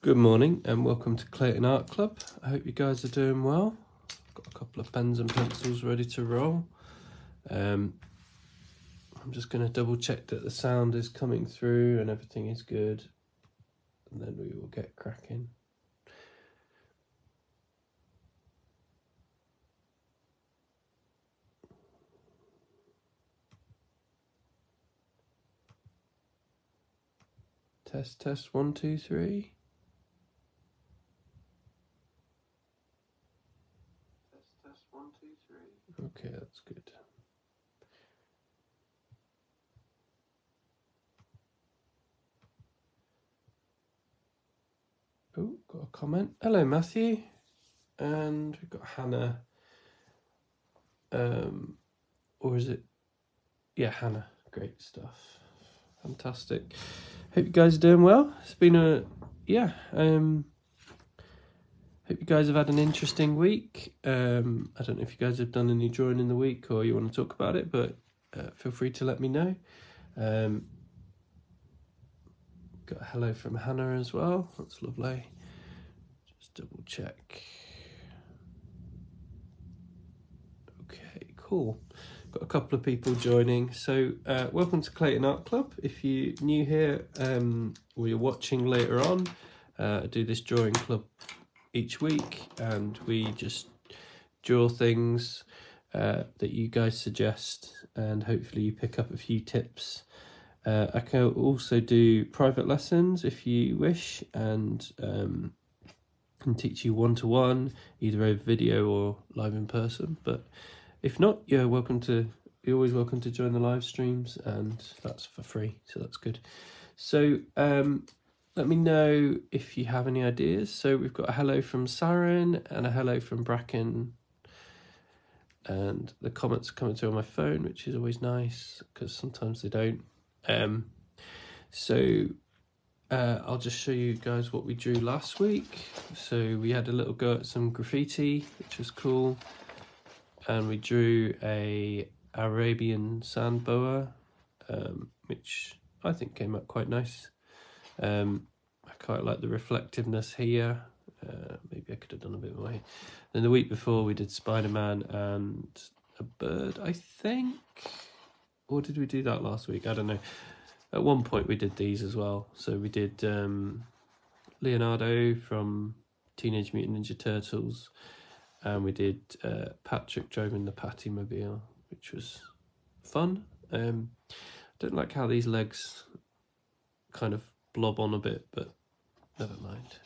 Good morning and welcome to Clayton Art Club. I hope you guys are doing well. Got a couple of pens and pencils ready to roll. I'm just going to double check that the sound is coming through and everything is good, and then we will get cracking. Test 1 2 3. Test 1 2 3. Okay, that's good. Oh, got a comment. Hello, Matthew. And we've got Hannah. Or is it? Yeah, Hannah. Great stuff. Fantastic. Hope you guys are doing well. It's been hope you guys have had an interesting week. I don't know if you guys have done any drawing in the week or you want to talk about it, but feel free to let me know. Got a hello from Hannah as well. That's lovely. Just double check. Okay, cool. Got a couple of people joining. So welcome to Clayton Art Club. If you're new here or you're watching later on, I do this drawing club each week and we just draw things that you guys suggest and hopefully you pick up a few tips. I can also do private lessons if you wish and can teach you one-to-one either over video or live in person, but if not, you're always welcome to join the live streams, and that's for free, so that's good. So let me know if you have any ideas. So we've got a hello from Saren and a hello from Bracken, and the comments are coming through on my phone, which is always nice because sometimes they don't. I'll just show you guys what we drew last week. So we had a little go at some graffiti, which was cool, and we drew a Arabian sand boa, which I think came out quite nice. I quite like the reflectiveness here. Maybe I could have done a bit more. Then the week before we did Spider-Man and a bird, I think. Or did we do that last week? I don't know. At one point we did these as well. So we did Leonardo from Teenage Mutant Ninja Turtles, and we did Patrick driving the Pattymobile, which was fun. Don't like how these legs kind of blob on a bit, but never mind.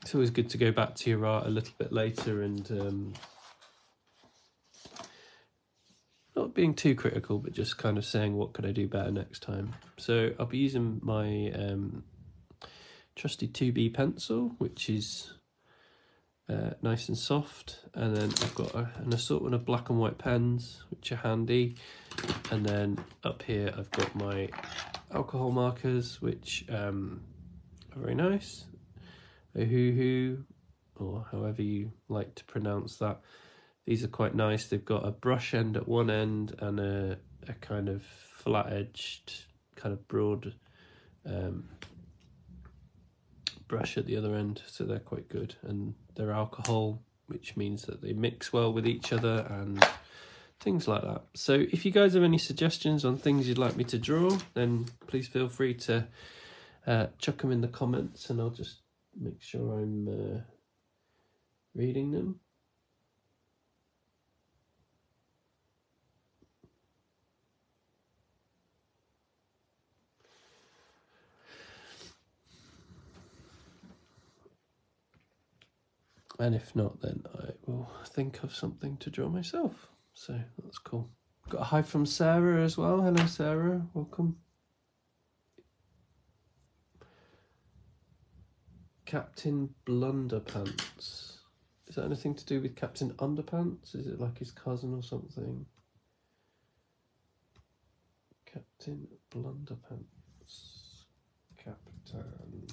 It's always good to go back to your art a little bit later and not being too critical, but just kind of saying what could I do better next time. So I'll be using my trusty 2B pencil, which is nice and soft, and then I've got an assortment of black and white pens, which are handy, and then up here I've got my alcohol markers, which are very nice. Ohuhu, or however you like to pronounce that. These are quite nice. They've got a brush end at one end and a kind of flat-edged, kind of broad brush at the other end, so they're quite good, and they're alcohol, which means that they mix well with each other and things like that. So if you guys have any suggestions on things you'd like me to draw, then please feel free to chuck them in the comments and I'll just make sure I'm reading them. And if not, then I will think of something to draw myself. So that's cool. Got a hi from Sarah as well. Hello, Sarah. Welcome. Captain Blunderpants. Is that anything to do with Captain Underpants? Is it like his cousin or something? Captain Blunderpants. Captain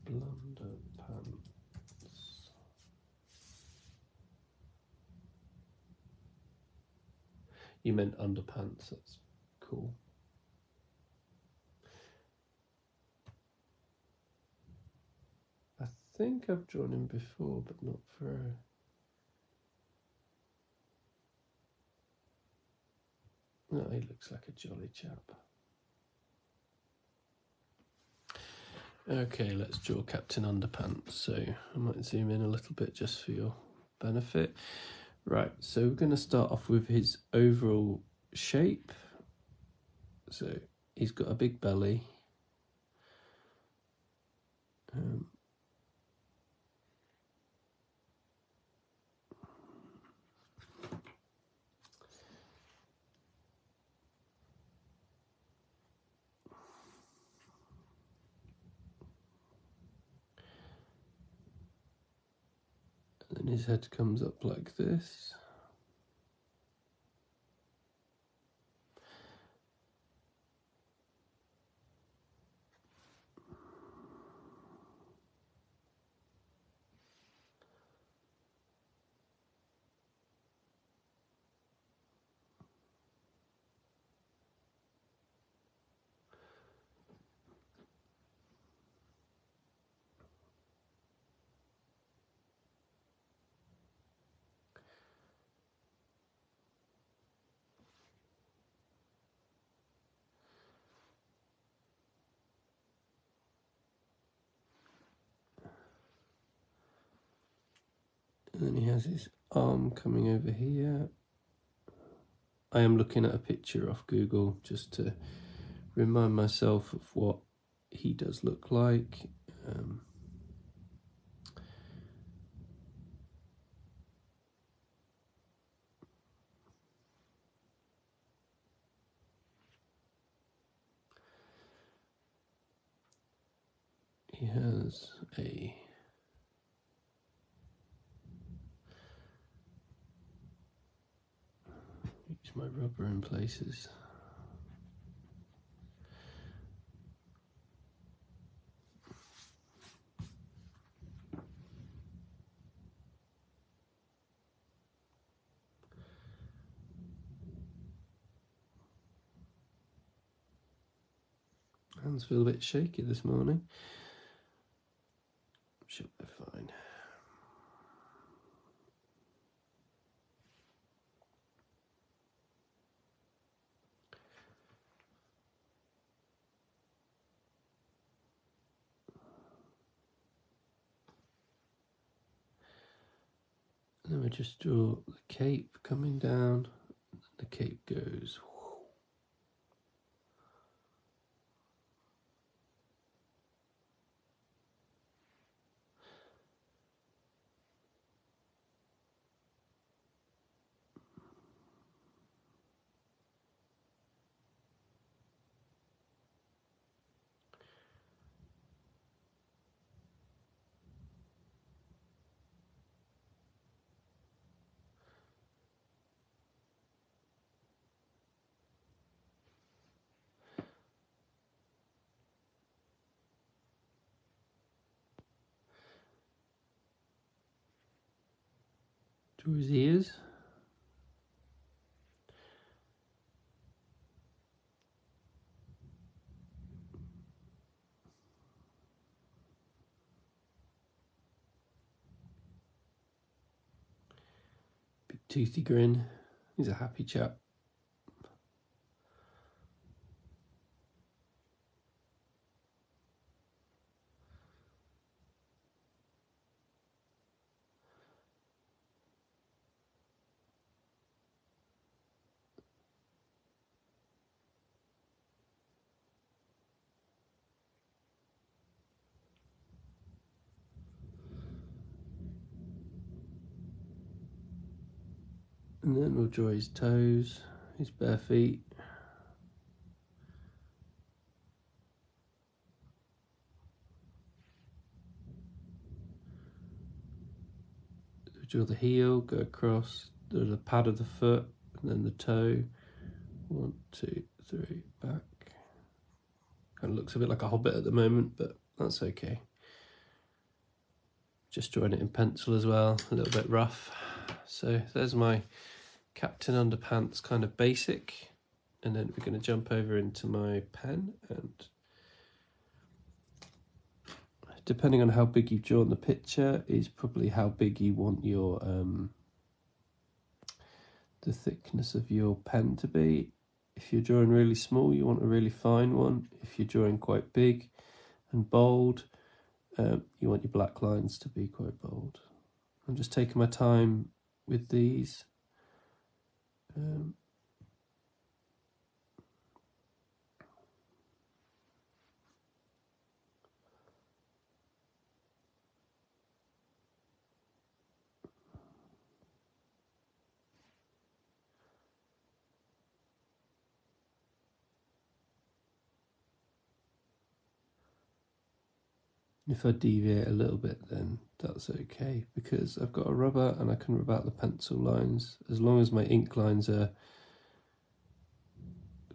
Blunderpants. You meant underpants, that's cool. think I've drawn him before, but not for... No, he looks like a jolly chap. Okay, let's draw Captain Underpants. So I might zoom in a little bit just for your benefit. Right, so we're going to start off with his overall shape. So he's got a big belly. And then his head comes up like this. And then he has his arm coming over here. I am looking at a picture off Google just to remind myself of what he does look like. He has a use my rubber in places. Hands feel a bit shaky this morning. Should be fine. And then we just draw the cape coming down. The cape goes. Draw his ears. Big toothy grin. He's a happy chap. And then we'll draw his toes, his bare feet. We draw the heel, go across, do the pad of the foot, and then the toe. 1, 2, 3, back. Kind of looks a bit like a hobbit at the moment, but that's okay. Just drawing it in pencil as well, a little bit rough. So there's my Captain Underpants kind of basic. And then we're going to jump over into my pen and depending on how big you've drawn the picture, is probably how big you want your the thickness of your pen to be. If you're drawing really small, you want a really fine one. If you're drawing quite big and bold, you want your black lines to be quite bold. I'm just taking my time with these. If I deviate a little bit, then that's okay, because I've got a rubber and I can rub out the pencil lines. As long as my ink lines are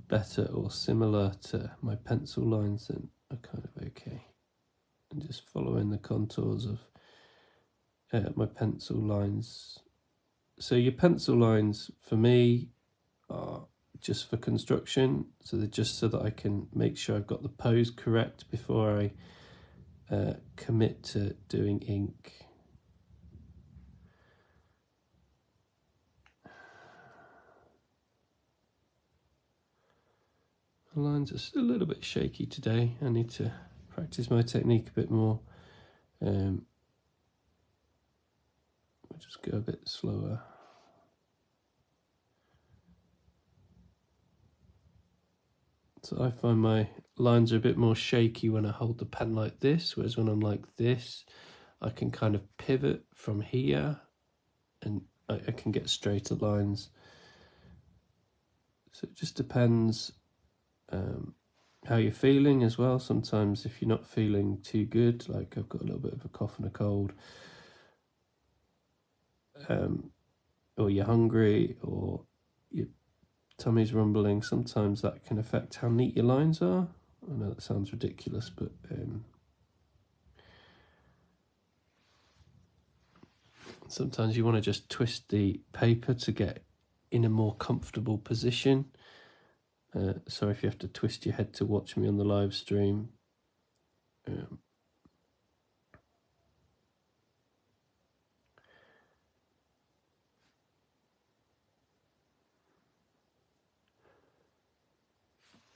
better or similar to my pencil lines, then I'm kind of okay. And just following the contours of my pencil lines. So your pencil lines for me are just for construction, so they're just so that I can make sure I've got the pose correct before I commit to doing ink. The lines are still a little bit shaky today. I need to practice my technique a bit more. We'll just go a bit slower. So I find my lines are a bit more shaky when I hold the pen like this, whereas when I'm like this, I can kind of pivot from here and I can get straighter lines. So it just depends how you're feeling as well. Sometimes if you're not feeling too good, like I've got a little bit of a cough and a cold, or you're hungry or your tummy's rumbling, sometimes that can affect how neat your lines are. I know that sounds ridiculous, but sometimes you want to just twist the paper to get in a more comfortable position. So if you have to twist your head to watch me on the live stream,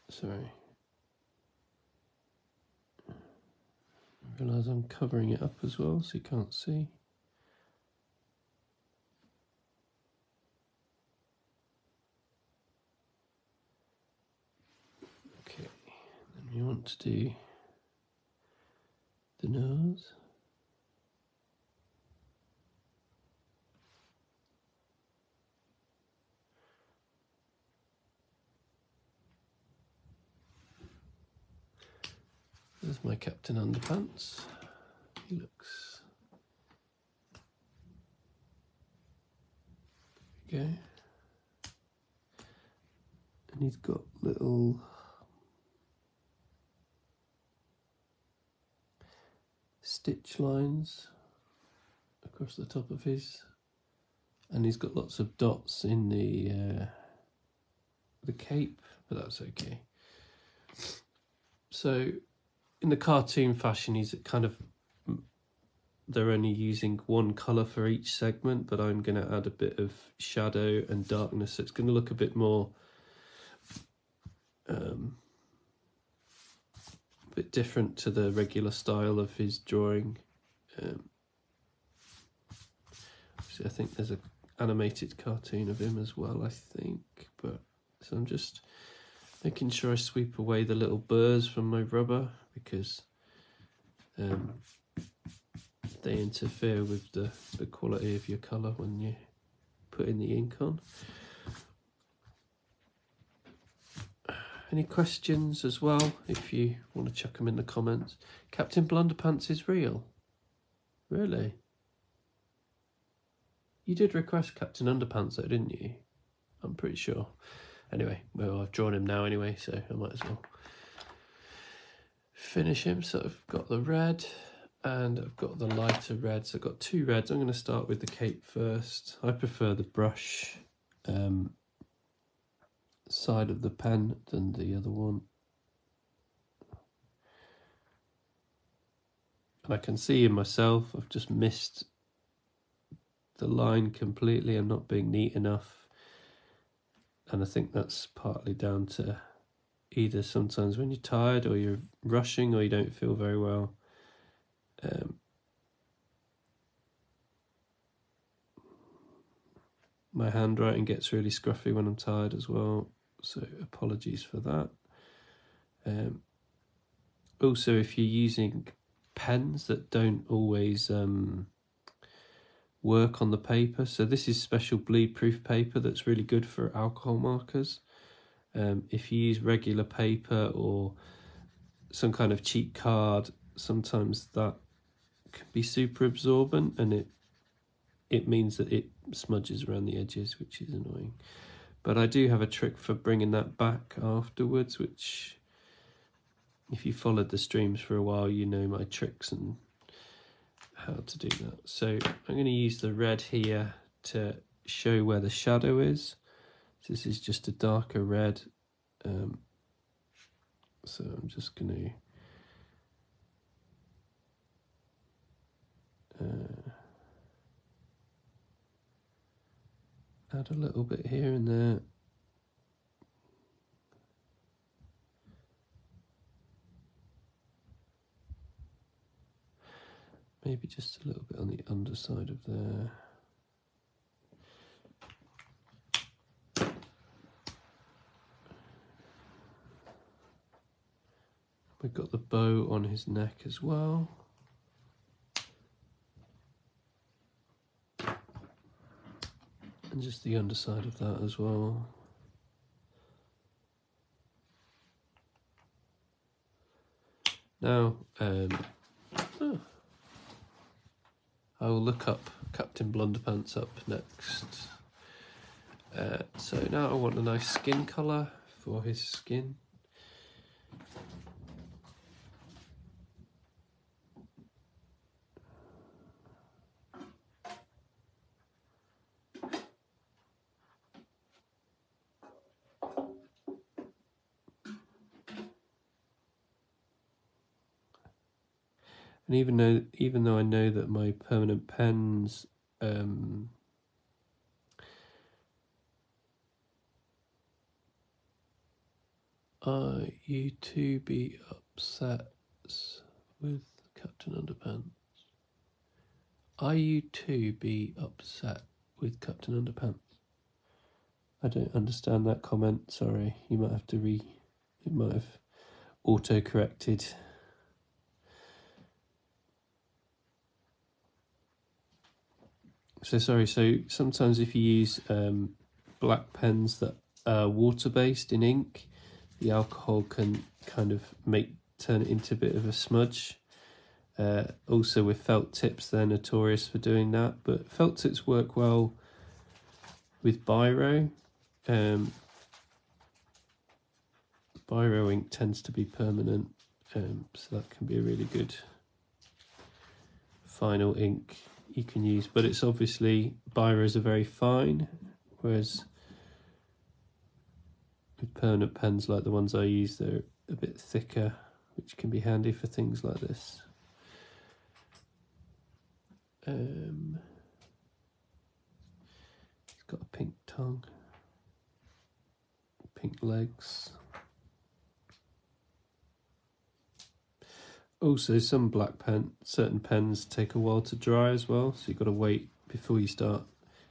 sorry, I realise I'm covering it up as well so you can't see. Okay, then we want to do the nose. There's my Captain Underpants. He looks... There we go. And he's got little stitch lines across the top of his, and he's got lots of dots in the cape, but that's okay. So in the cartoon fashion, he's kind of, they're only using one colour for each segment, but I'm going to add a bit of shadow and darkness, so it's going to look a bit more a bit different to the regular style of his drawing. So I think there's an animated cartoon of him as well, I think, but so I'm just making sure I sweep away the little burrs from my rubber, because they interfere with the quality of your colour when you put in the ink on. Any questions as well, if you want to chuck them in the comments. Captain Blunderpants is real? Really? You did request Captain Underpants though, didn't you? I'm pretty sure. Anyway, well, I've drawn him now anyway, so I might as well finish him. So I've got the red and I've got the lighter red. So I've got two reds. I'm going to start with the cape first. I prefer the brush side of the pen than the other one. I can see in myself I've just missed the line completely. I'm not being neat enough, and I think that's partly down to either sometimes when you're tired or you're rushing or you don't feel very well. My handwriting gets really scruffy when I'm tired as well, so apologies for that. Also, if you're using pens that don't always work on the paper, so this is special bleed proof paper that's really good for alcohol markers. If you use regular paper or some kind of cheap card, sometimes that can be super absorbent, and it means that it smudges around the edges, which is annoying. But I do have a trick for bringing that back afterwards, which if you followed the streams for a while, you know my tricks and how to do that. So I'm going to use the red here to show where the shadow is. This is just a darker red. So I'm just going to add a little bit here and there. Maybe just a little bit on the underside of there. We've got the bow on his neck as well. And just the underside of that as well. Now, I will look up Captain Blunderpants up next. So now I want a nice skin colour for his skin. And even though I know that my permanent pens are you to be upset with Captain Underpants? Are you to be upset with Captain Underpants? I don't understand that comment, sorry. You might have to it might have auto-corrected. So sorry, so sometimes if you use black pens that are water-based in ink, the alcohol can kind of turn it into a bit of a smudge. Also with felt tips, they're notorious for doing that, but felt tips work well with biro. Biro ink tends to be permanent, so that can be a really good final ink you can use, but it's obviously biros are very fine, whereas with permanent pens like the ones I use, they're a bit thicker, which can be handy for things like this. It's got a pink tongue, pink legs. Also, certain pens take a while to dry as well, so you've got to wait before you start.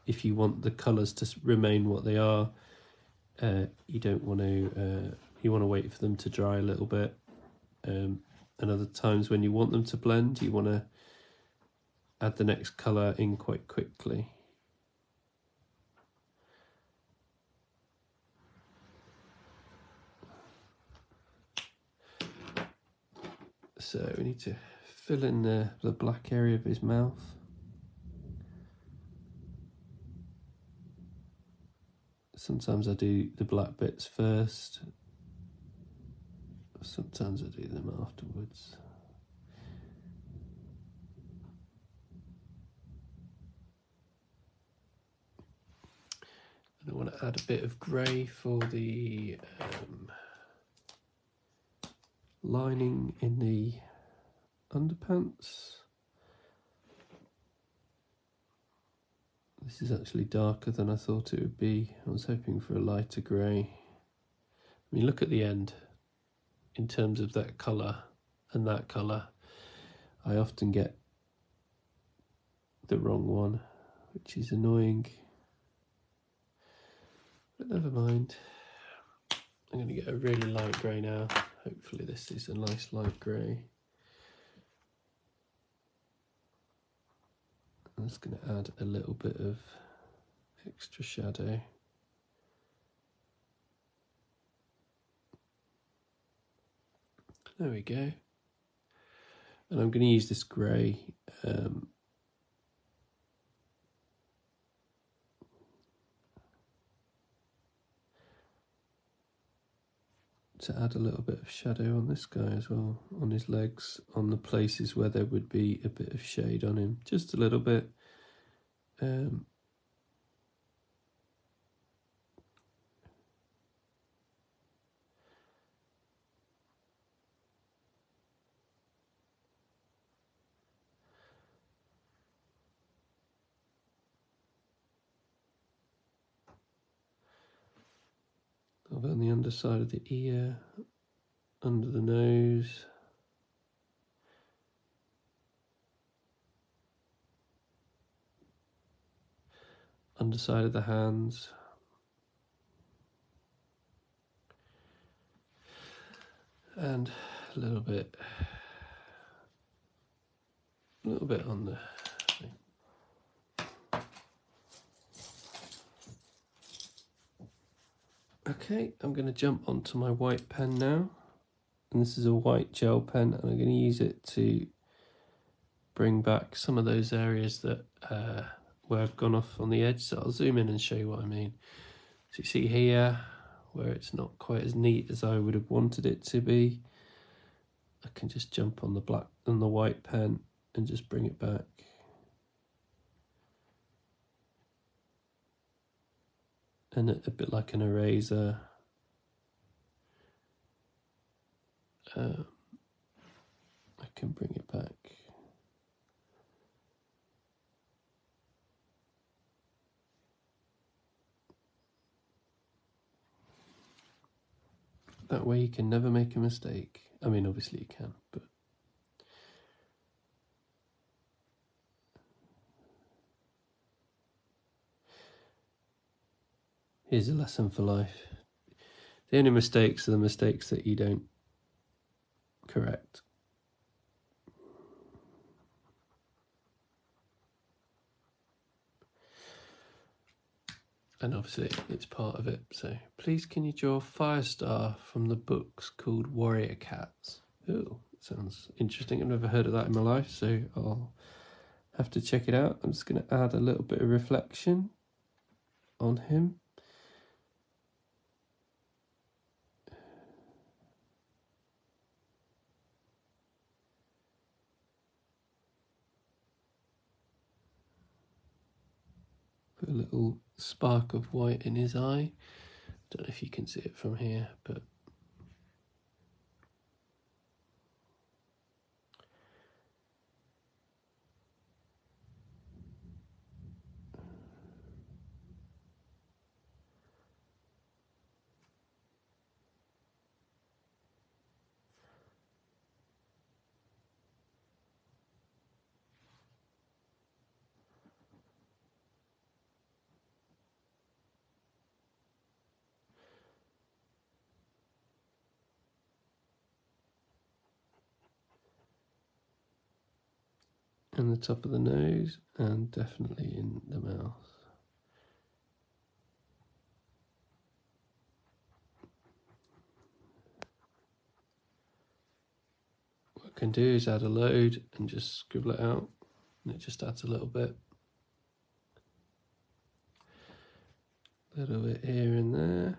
If you want the colours to remain what they are, you don't want to. You want to wait for them to dry a little bit. And other times when you want them to blend, you want to add the next colour in quite quickly. So we need to fill in the black area of his mouth. Sometimes I do the black bits first. Sometimes I do them afterwards. And I want to add a bit of grey for the lining in the underpants. This is actually darker than I thought it would be. I was hoping for a lighter grey. I mean, look at the end. In terms of that colour and that colour, I often get the wrong one, which is annoying. But never mind. I'm going to get a really light grey now. Hopefully this is a nice light grey. I'm just going to add a little bit of extra shadow. There we go. And I'm going to use this grey to add a little bit of shadow on this guy as well, on his legs, on the places where there would be a bit of shade on him, just a little bit. On the underside of the ear, under the nose. Underside of the hands. And a little bit on the thing. Okay, I'm going to jump onto my white pen now. And this is a white gel pen, and I'm going to use it to bring back some of those areas that where I've gone off on the edge. So I'll zoom in and show you what I mean. So you see here where it's not quite as neat as I would have wanted it to be. I can just jump on the black and the white pen and just bring it back. And a bit like an eraser. I can bring it back. That way you can never make a mistake. I mean, obviously you can, but here's a lesson for life. The only mistakes are the mistakes that you don't correct. And obviously it's part of it. So please can you draw Firestar from the books called Warrior Cats? Ooh, sounds interesting. I've never heard of that in my life, so I'll have to check it out. I'm just going to add a little bit of reflection on him. Put a little spark of white in his eye. Don't know if you can see it from here, but in the top of the nose and definitely in the mouth. What I can do is add a load and just scribble it out, and it just adds a little bit here and there.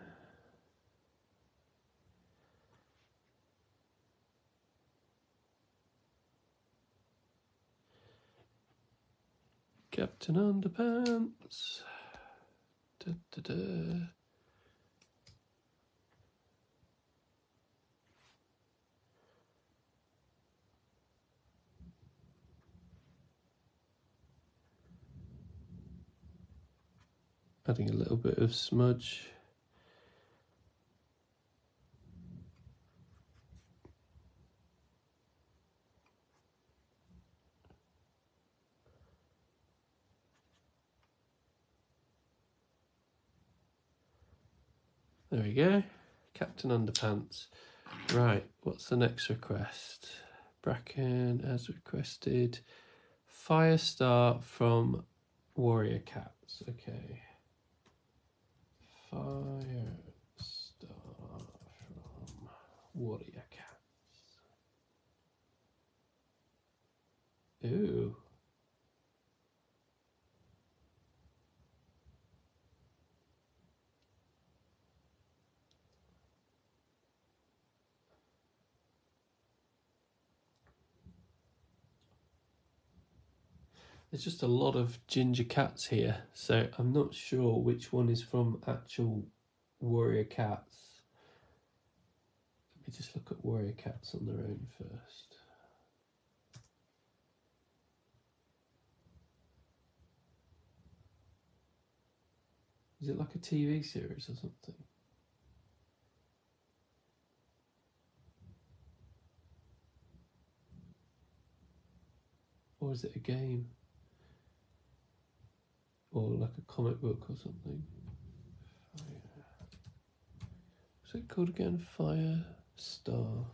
Captain Underpants. Da, da, da. adding a little bit of smudge. There we go, Captain Underpants. Right, what's the next request? Bracken as requested. Firestar from Warrior Cats. Okay. Firestar from Warrior Cats. Ooh. There's just a lot of ginger cats here, so I'm not sure which one is from actual Warrior Cats. Let me just look at Warrior Cats on their own first. Is it like a TV series or something? Or is it a game? Or like a comic book or something? What's it called again? Firestar.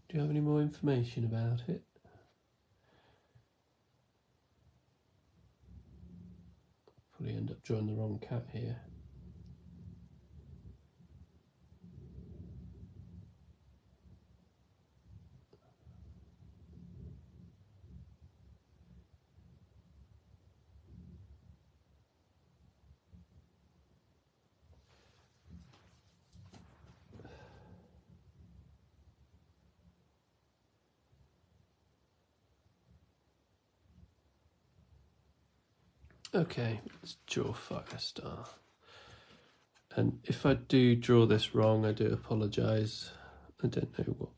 Do you have any more information about it? Probably end up drawing the wrong cat here. Okay, let's draw Firestar. And if I do draw this wrong, I do apologise. I don't know what.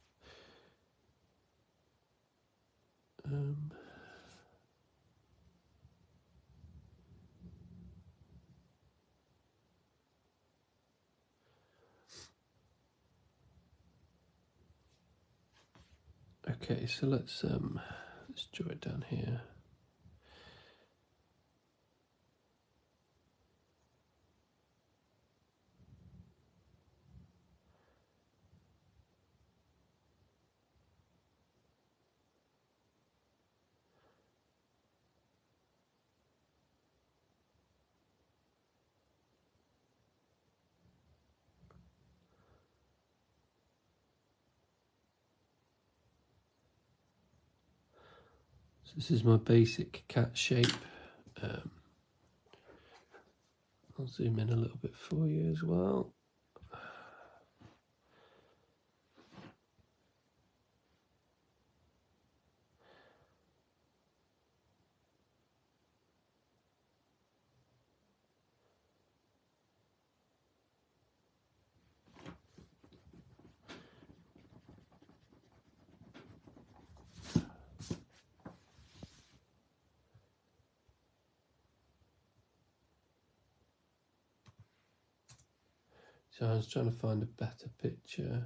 Okay, so let's draw it down here. So this is my basic cat shape. I'll zoom in a little bit for you as well. So I was trying to find a better picture.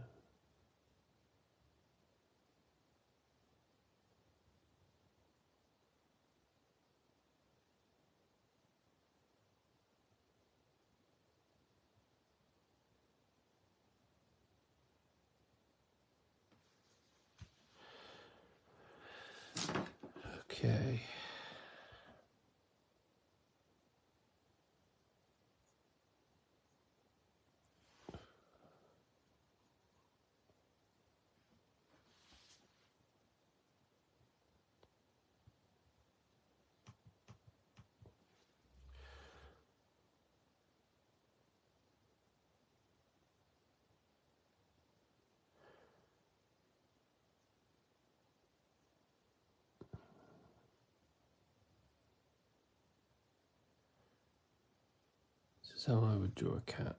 Okay. This is how I would draw a cat.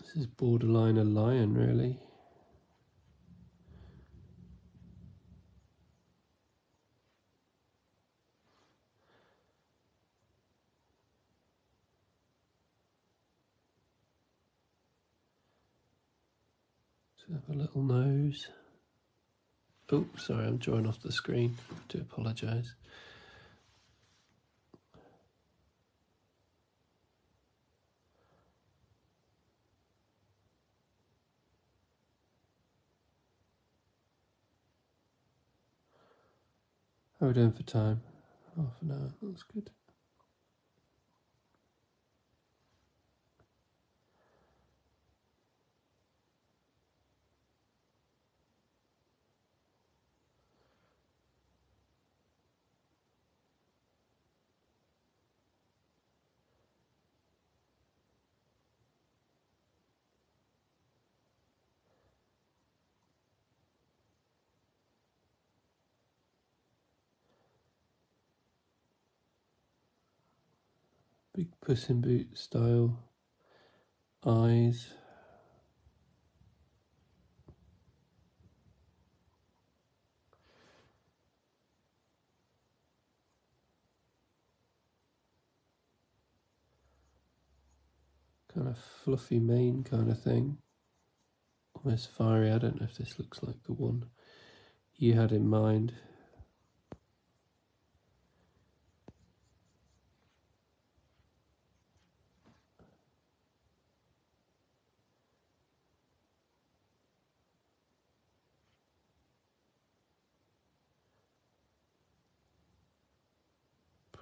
This is borderline a lion, really. So have a little nose. Oh, sorry, I'm drawing off the screen. I do apologise. How are we doing for time? Half an hour, that's good. Big Puss in Boots style eyes. Kind of fluffy mane kind of thing. Almost fiery. I don't know if this looks like the one you had in mind.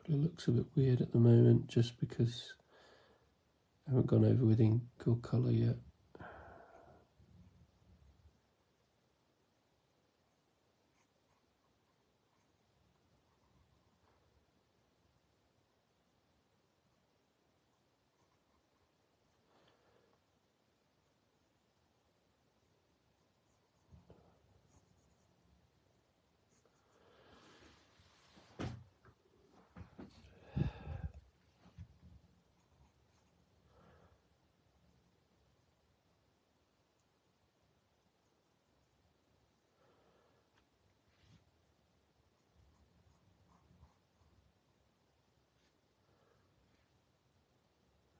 Probably looks a bit weird at the moment just because I haven't gone over with ink or colour yet.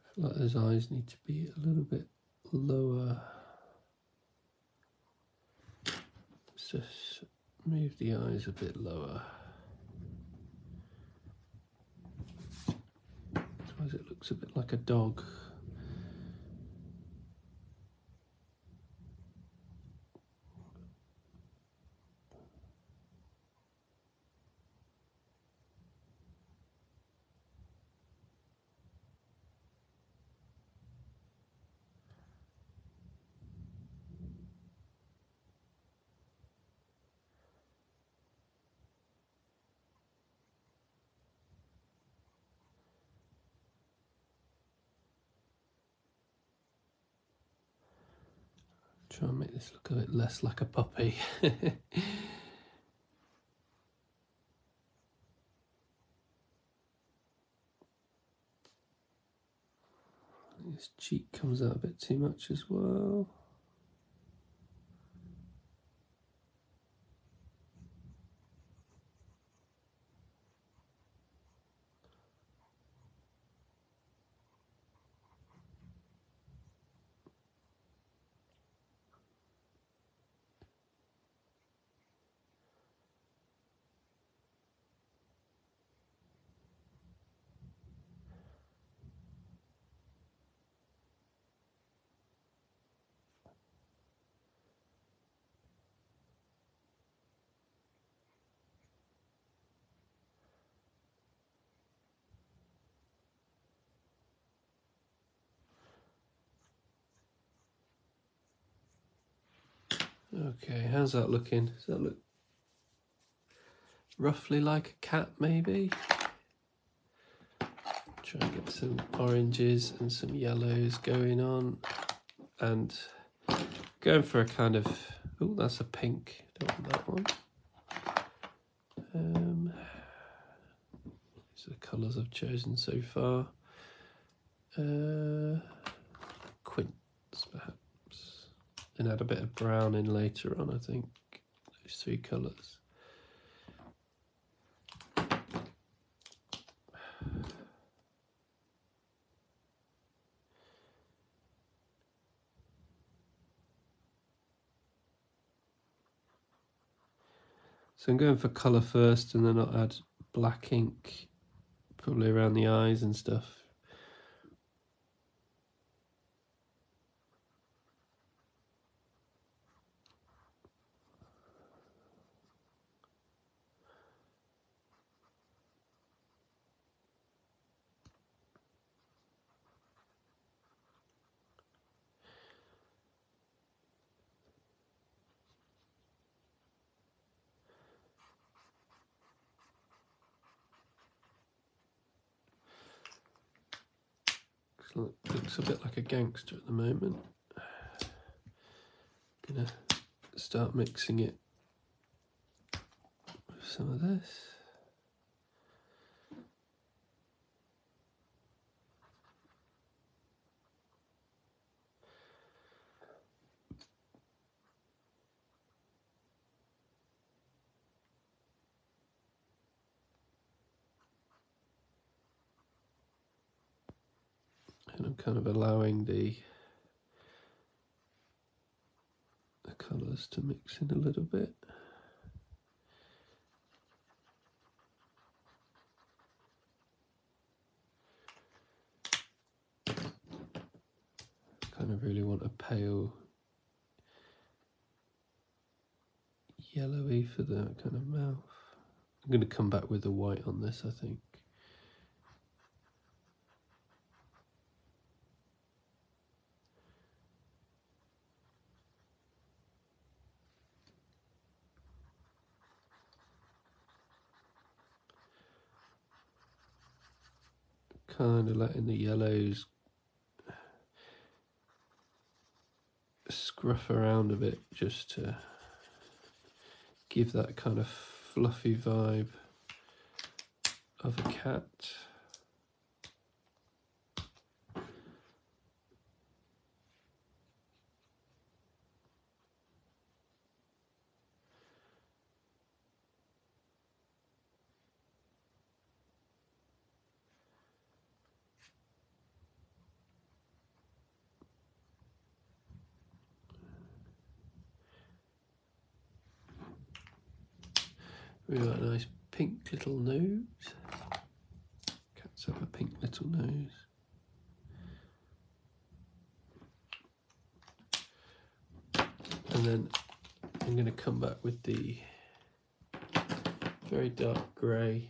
I feel like those eyes need to be a little bit lower. Let's just move the eyes a bit lower. Otherwise it looks a bit like a dog. Try and make this look a bit less like a puppy. This cheek comes out a bit too much as well. Okay, how's that looking? Does that look roughly like a cat, maybe? Try and get some oranges and some yellows going on, and going for a kind of, oh, that's a pink, don't want that one. These are the colours I've chosen so far. Quince, perhaps, and add a bit of brown in later on, I think, those three colours. So I'm going for colour first, and then I'll add black ink, probably around the eyes and stuff. Looks a bit like a gangster at the moment. Gonna start mixing it with some of this. And I'm kind of allowing the colours to mix in a little bit. Kind of really want a pale yellowy for the kind of mouth. I'm going to come back with the white on this, I think. Kind of letting the yellows scruff around a bit just to give that kind of fluffy vibe of a cat. Really like a nice pink little nose. Cats have a pink little nose. And then I'm going to come back with the very dark grey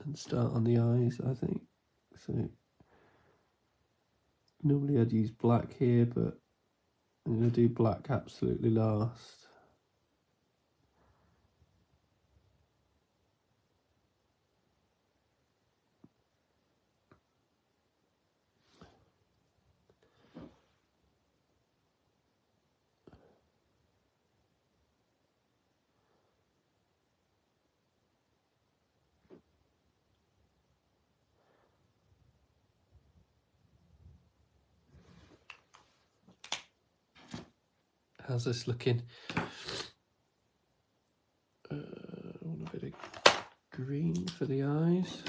and start on the eyes, I think. So normally I'd use black here, but I'm going to do black absolutely last. How's this looking? I want a bit of green for the eyes.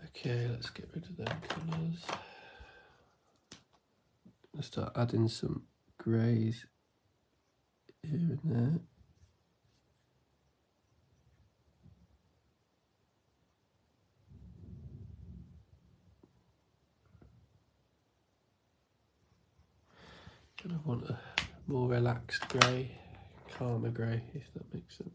Okay, let's get rid of them colours. I'll start adding some greys here and there. And I want a more relaxed grey, calmer grey, if that makes sense.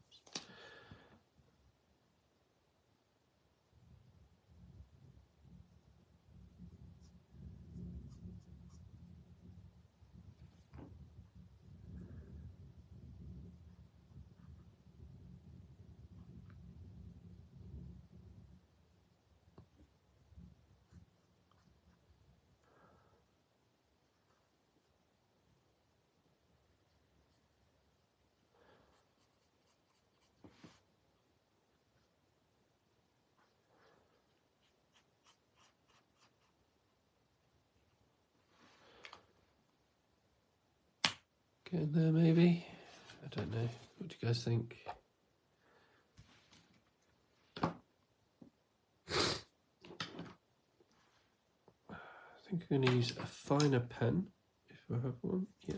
Getting there maybe? I don't know. What do you guys think? I think I'm going to use a finer pen if I have one. Yeah.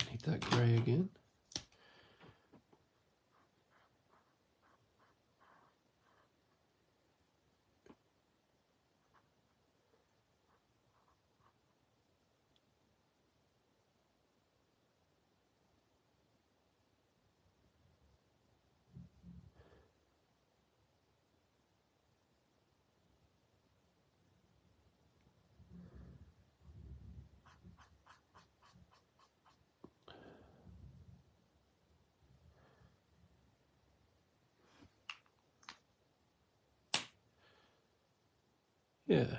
I need that grey again. Yeah,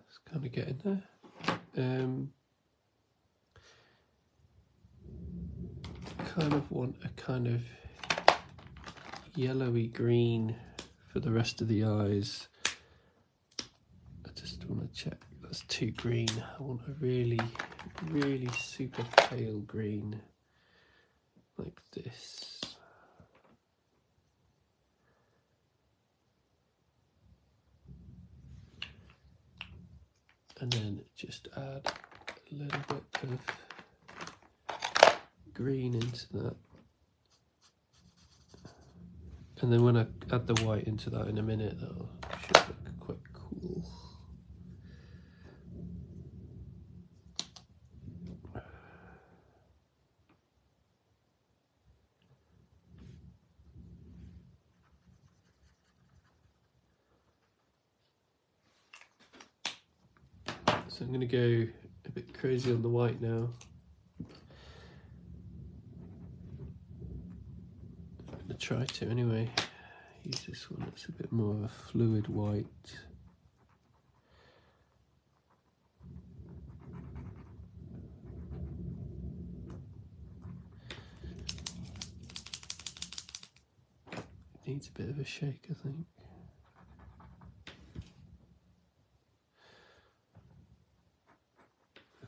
it's kind of getting there. Kind of want a kind of yellowy green for the rest of the eyes. I just want to check. That's too green. I want a really, really super pale green like this. And then just add a little bit of green into that. And then when I add the white into that in a minute, that'll should look quite cool. So I'm going to go a bit crazy on the white now. I'm going to try to anyway. Use this one, it's a bit more of a fluid white. It needs a bit of a shake, I think.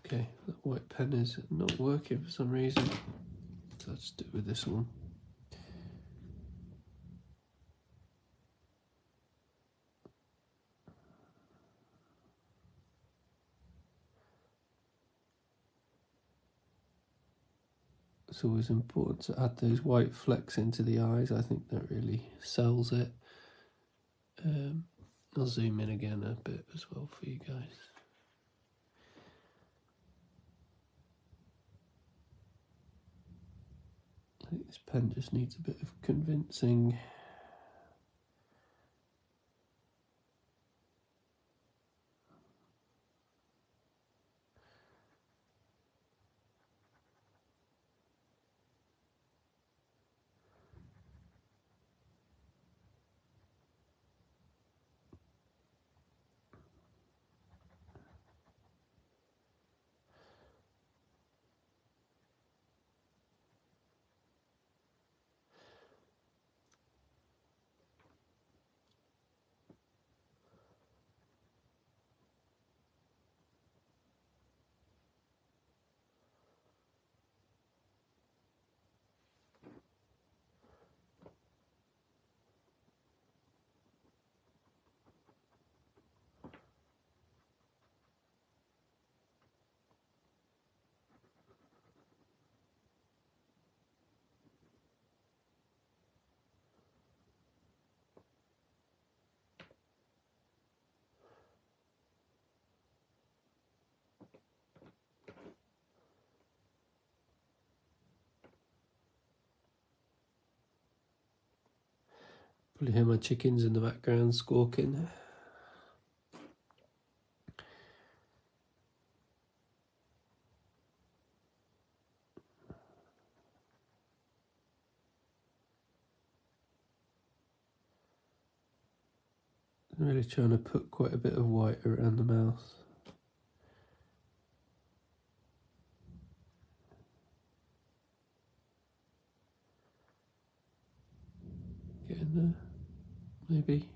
Okay, that white pen is not working for some reason, so I'll just do it with this one. It's always important to add those white flecks into the eyes. I think that really sells it. I'll zoom in again a bit as well for you guys. I think this pen just needs a bit of convincing. Probably hear my chickens in the background squawking. I'm really trying to put quite a bit of white around the mouth. Get in there, maybe.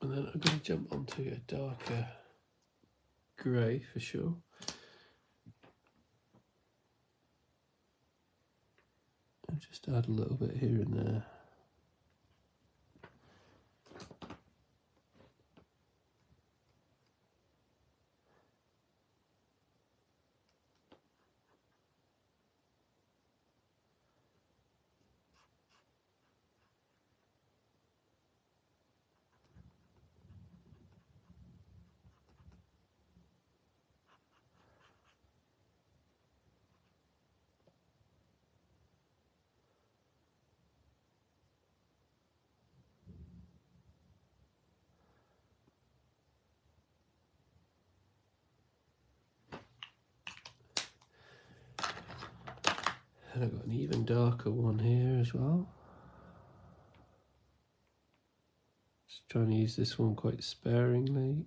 And then I'm going to jump onto a darker grey for sure. And just add a little bit here and there. And I've got an even darker one here as well. Just trying to use this one quite sparingly.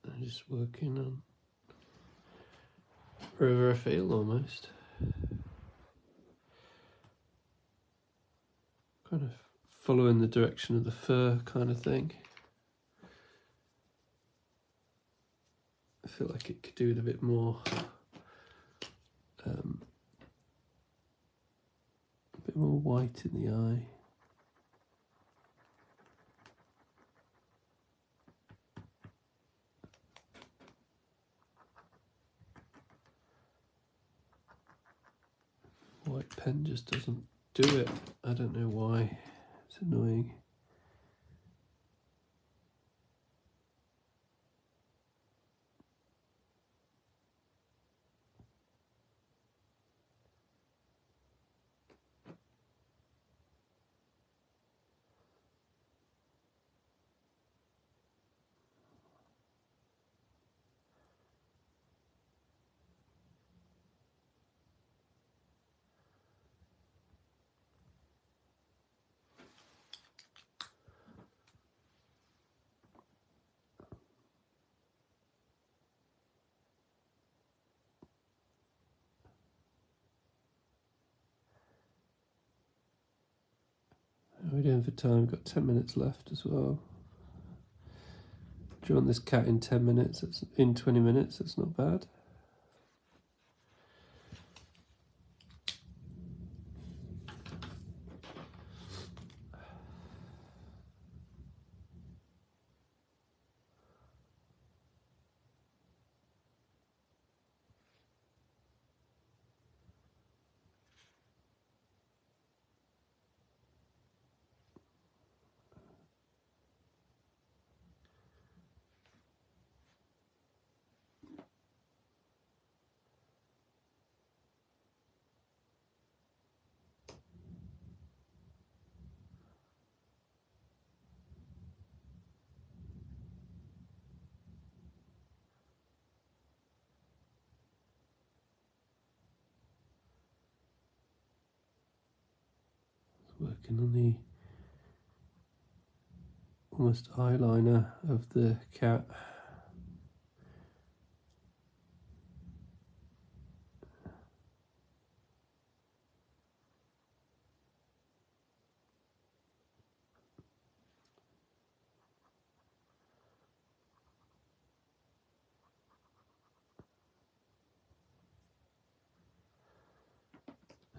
I'm just working on wherever I feel almost. Kind of following the direction of the fur kind of thing. I feel like it could do with a bit more white in the eye. White pen just doesn't do it. I don't know why. It's annoying. How are we doing for time? We've got 10 minutes left as well. Drawn this cat in 10 minutes, that's in 20 minutes, that's not bad. Working on the almost eyeliner of the cat.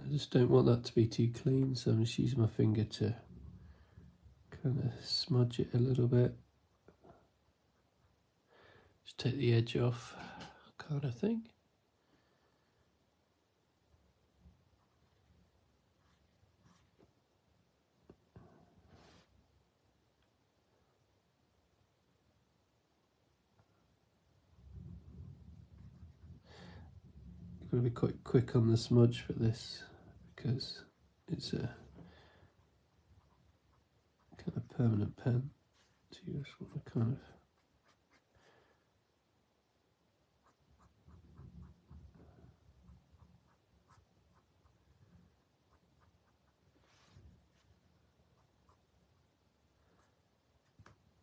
I just don't want that to be too clean, so I'm just using my finger to kind of smudge it a little bit. Just take the edge off, kind of thing. I've got to be quite quick on the smudge for this because it's a kind of permanent pen. So you just want to kind of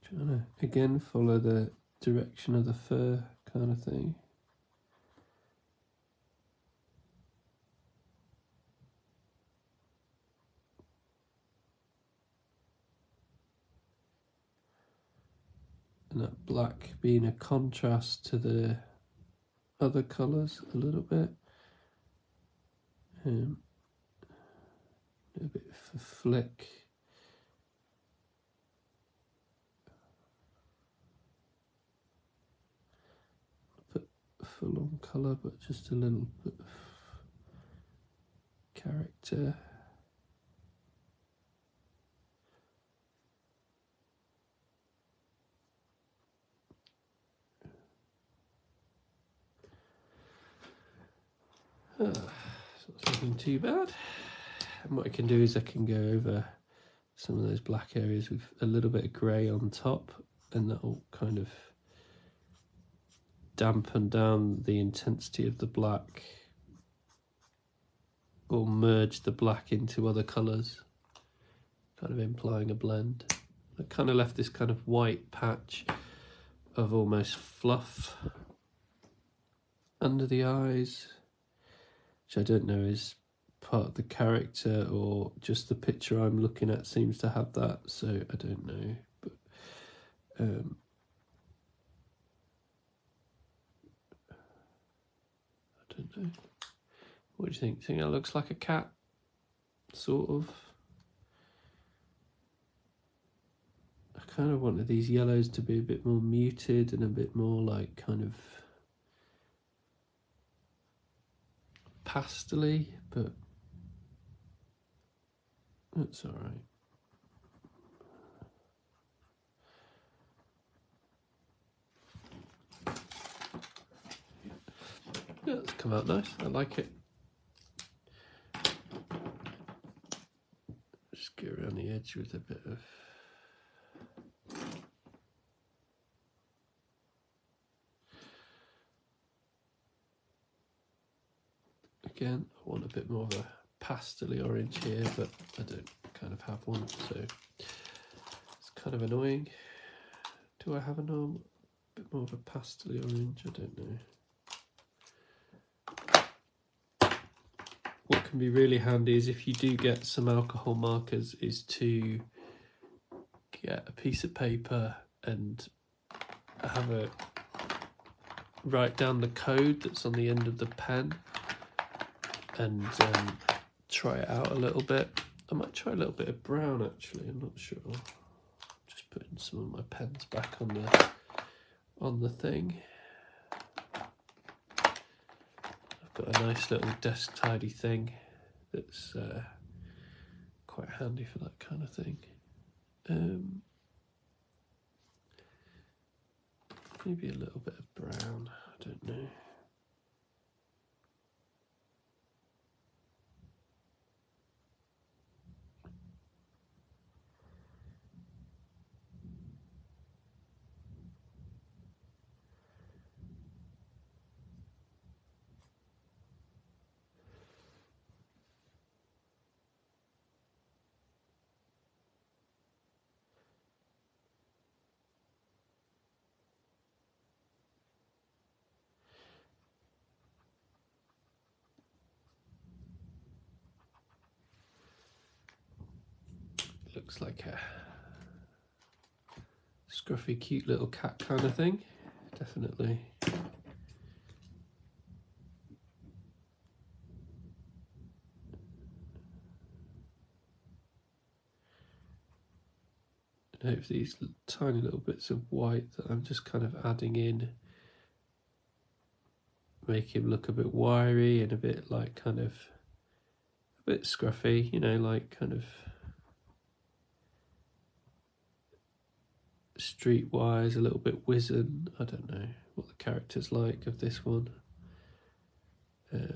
trying to again follow the direction of the fur kind of thing. And that black being a contrast to the other colours a little bit. A bit of a flick. Put full on colour, but just a little bit of character. So it's looking too bad. And what I can do is I can go over some of those black areas with a little bit of grey on top, and that'll kind of dampen down the intensity of the black, or merge the black into other colours, kind of implying a blend. I kind of left this kind of white patch of almost fluff under the eyes, which I don't know is part of the character or just the picture I'm looking at seems to have that, so I don't know. But I don't know. What do you think? Think that looks like a cat? Sort of. I kind of wanted these yellows to be a bit more muted and a bit more like kind of pastel-y, but that's all right. Yeah, it's come out nice. I like it. Just go around the edge with a bit of again, I want a bit more of a pastel-y orange here, but I don't kind of have one, so it's kind of annoying. Do I have a bit more of a pastel-y orange? I don't know. What can be really handy is if you do get some alcohol markers, is to get a piece of paper and have a write down the code that's on the end of the pen and try it out a little bit. I might try a little bit of brown actually, I'm not sure. Just putting some of my pens back on the thing. I've got a nice little desk tidy thing that's quite handy for that kind of thing. Maybe a little bit of brown, I don't know. looks like a scruffy, cute little cat kind of thing. Definitely. And hopefully these tiny little bits of white that I'm just kind of adding in make him look a bit wiry and a bit like kind of a bit scruffy, you know, like kind of streetwise, a little bit wizened. I don't know what the character's like of this one. It's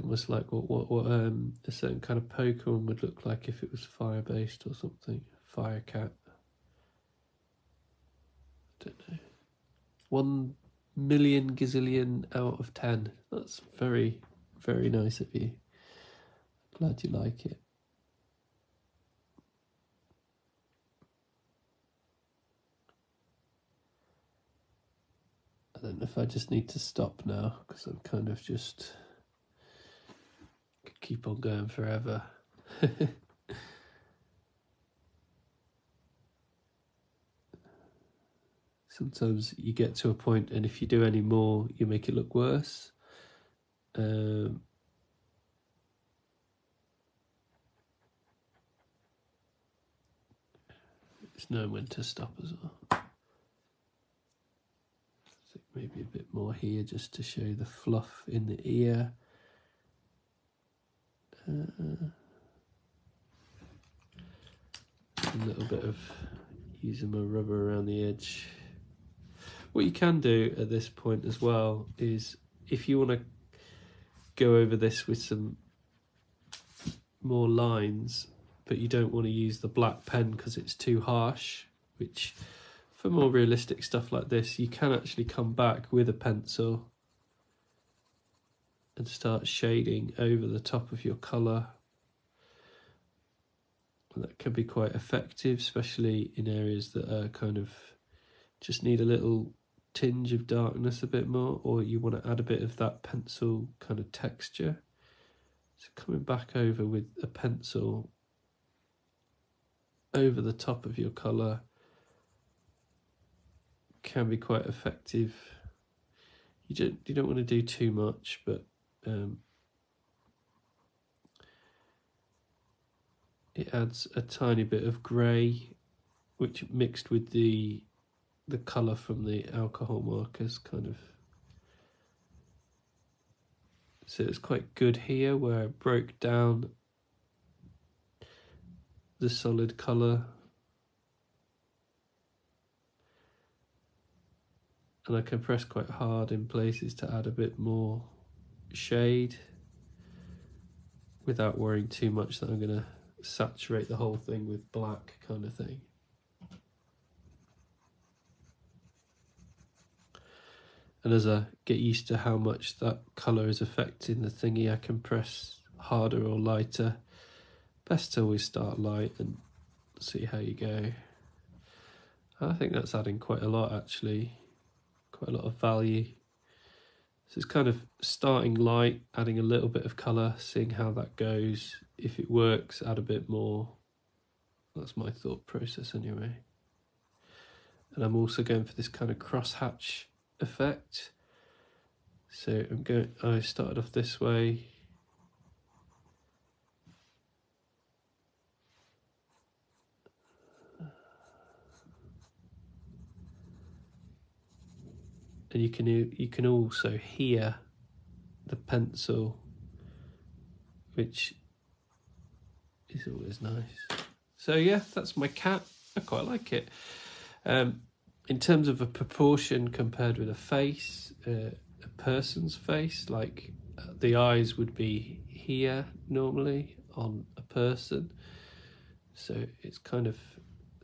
almost like what a certain kind of Pokemon would look like if it was fire based or something. Fire cat. I don't know. 1,000,000 gazillion out of 10. That's very, very nice of you. Glad you like it. I don't know if I just need to stop now because I'm kind of just could keep on going forever. Sometimes you get to a point and if you do any more you make it look worse. It's knowing when to stop as well. I think maybe a bit more here just to show the fluff in the ear. A little bit of using my rubber around the edge. What you can do at this point as well is if you want to go over this with some more lines but you don't want to use the black pen because it's too harsh, which for more realistic stuff like this you can actually come back with a pencil and start shading over the top of your colour. And that can be quite effective, especially in areas that are kind of just need a little tinge of darkness a bit more, or you want to add a bit of that pencil kind of texture. So coming back over with a pencil over the top of your colour can be quite effective. You don't want to do too much, but it adds a tiny bit of grey, which mixed with the colour from the alcohol markers kind of. So it's quite good here where I broke down the solid colour. And I can press quite hard in places to add a bit more shade without worrying too much that I'm going to saturate the whole thing with black kind of thing. And as I get used to how much that colour is affecting the thingy, I can press harder or lighter. Best to always start light and see how you go. I think that's adding quite a lot actually, quite a lot of value. So it's kind of starting light, adding a little bit of colour, seeing how that goes. If it works, add a bit more. That's my thought process anyway. And I'm also going for this kind of crosshatch effect. So I started off this way. And you can also hear the pencil, which is always nice. So yeah, that's my cat. I quite like it. In terms of a proportion compared with a face, a person's face, like the eyes would be here normally on a person. So it's kind of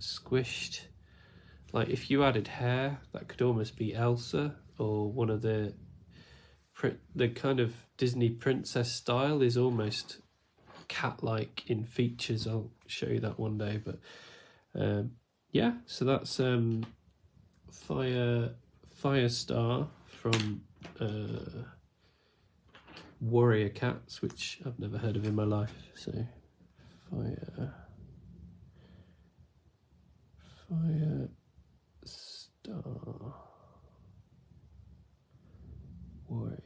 squished. Like if you added hair, that could almost be Elsa, or one of the kind of Disney princess style is almost cat-like in features. I'll show you that one day. But yeah, so that's Firestar from warrior cats, which I've never heard of in my life. So Firestar warrior.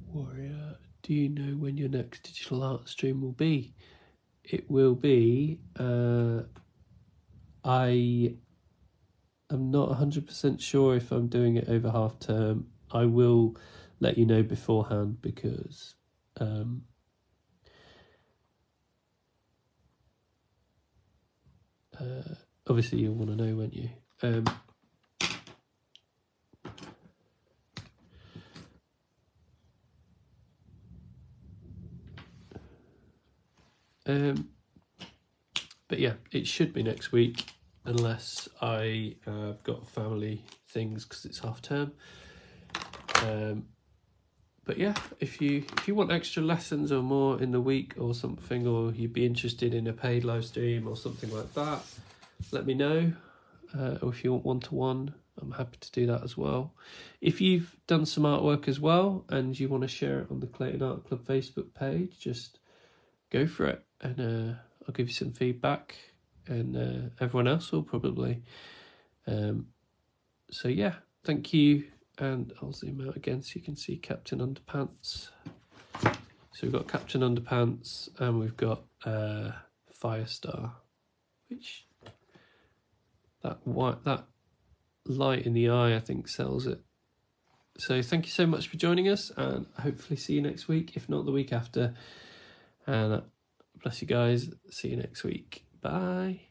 Warrior, do you know when your next digital art stream will be? It will be, I am not 100% sure if I'm doing it over half term. I will let you know beforehand because obviously you'll want to know, won't you? But yeah, it should be next week unless I have got family things because it's half term. But yeah, if you want extra lessons or more in the week or something, or you'd be interested in a paid live stream or something like that, let me know. Or if you want one-to-one, I'm happy to do that as well. If you've done some artwork as well and you want to share it on the Clayton Art Club Facebook page, just go for it, and I'll give you some feedback, and everyone else will probably. So yeah, thank you, and I'll zoom out again so you can see Captain Underpants. So we've got Captain Underpants and we've got Firestar, which that light in the eye I think sells it. So thank you so much for joining us, and hopefully see you next week, if not the week after. And bless you guys. See you next week. Bye.